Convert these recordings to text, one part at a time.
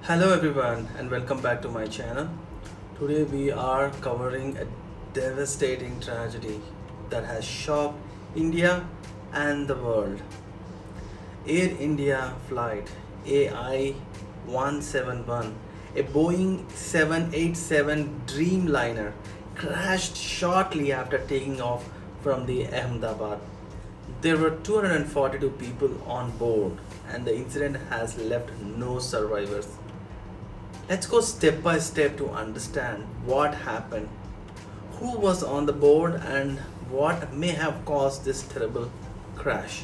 Hello everyone and welcome back to my channel. Today we are covering a devastating tragedy that has shocked India and the world. Air India Flight AI171, a Boeing 787 Dreamliner, crashed shortly after taking off from the Ahmedabad. There were 242 people on board and the incident has left no survivors. Let's go step by step to understand what happened, who was on the board, and what may have caused this terrible crash.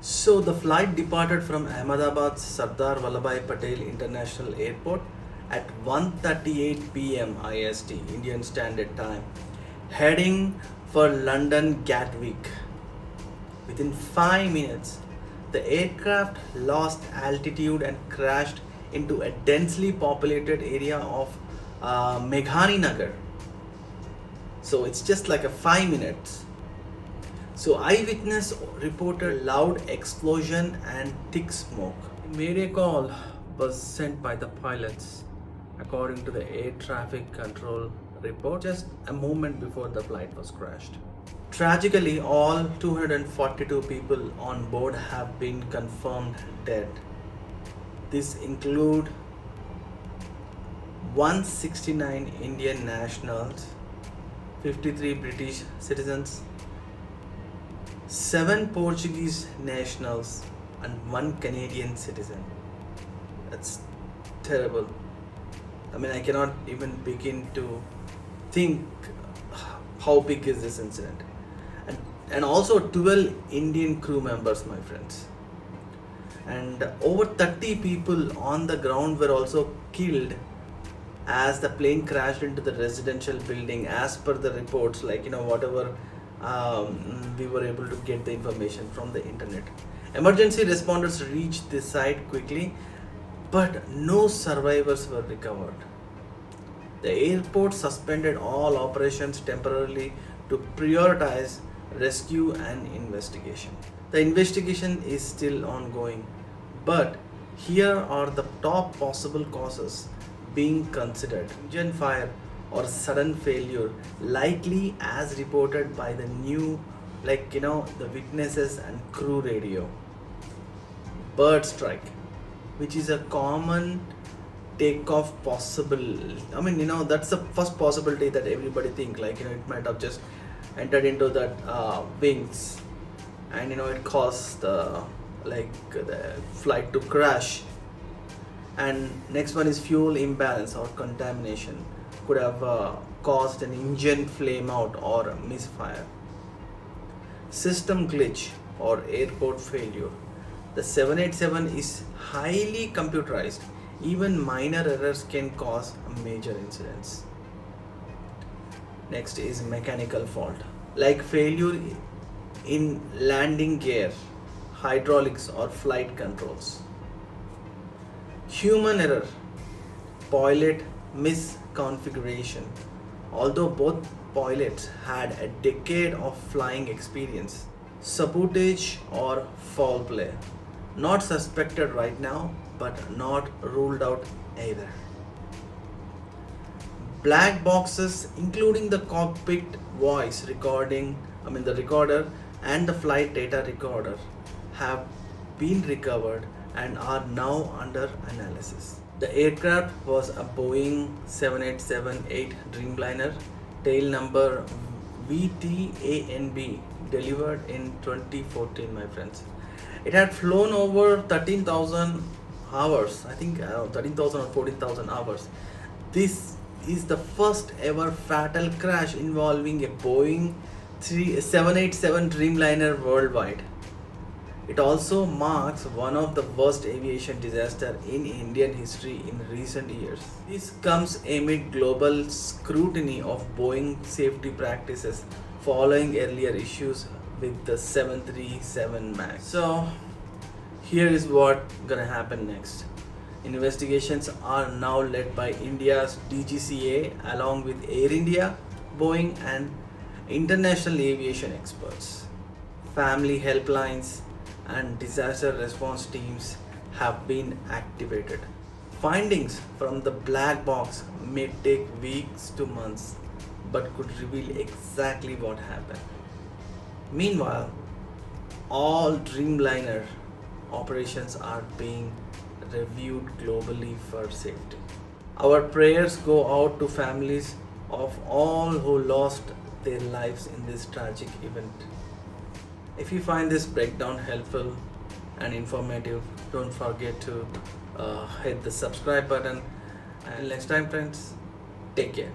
So, the flight departed from Ahmedabad's Sardar Vallabhbhai Patel International Airport at 1:38 p.m. IST, Indian Standard Time, heading for London Gatwick. Within 5 minutes, the aircraft lost altitude and crashed into a densely populated area of Meghani Nagar. So it's just like a 5 minutes. So Eyewitness reported loud explosion and thick smoke. Mayday call was sent by the pilots according to the air traffic control report just a moment before the flight was crashed. Tragically, all 242 people on board have been confirmed dead. This include 169 Indian nationals, 53 British citizens, 7 Portuguese nationals and 1 Canadian citizen. That's terrible. I mean, I cannot even begin to think how big is this incident. And also 12 Indian crew members, my friends. And over 30 people on the ground were also killed as the plane crashed into the residential building, as per the reports, whatever we were able to get the information from the internet. Emergency responders reached the site quickly, but no survivors were recovered. The airport suspended all operations temporarily to prioritize rescue and investigation. The investigation is still ongoing, but here are the top possible causes being considered. Engine fire or sudden failure, likely as reported by the the witnesses and crew radio. Bird strike, which is a common takeoff possible. That's the first possibility that everybody think, it might have just entered into that wings, and it caused the flight to crash. And next one is fuel imbalance or contamination, could have caused an engine flame out or misfire. System glitch or airport failure. The 787 is highly computerized. Even minor errors can cause major incidents. Next is mechanical fault, like failure in landing gear, hydraulics or flight controls. Human error, pilot misconfiguration. Although both pilots had a decade of flying experience, sabotage or foul play. Not suspected right now, but not ruled out either. Black boxes, including the cockpit voice recording, the recorder and the flight data recorder, have been recovered and are now under analysis. The aircraft was a Boeing 787-8 Dreamliner, tail number VTANB, delivered in 2014, my friends. It had flown over 13,000 hours, I think 13,000 or 14,000 hours. This is the first ever fatal crash involving a Boeing 787 Dreamliner worldwide. It also marks one of the worst aviation disasters in Indian history in recent years. This comes amid global scrutiny of Boeing safety practices following earlier issues with the 737 MAX. So here is what gonna happen next. Investigations are now led by India's DGCA along with Air India, Boeing and international aviation experts. Family helplines and disaster response teams have been activated. Findings from the black box may take weeks to months but could reveal exactly what happened. Meanwhile, all Dreamliner operations are being reviewed globally for safety. Our prayers go out to families of all who lost their lives in this tragic event. If you find this breakdown helpful and informative, don't forget to hit the subscribe button. And next time, friends, take care.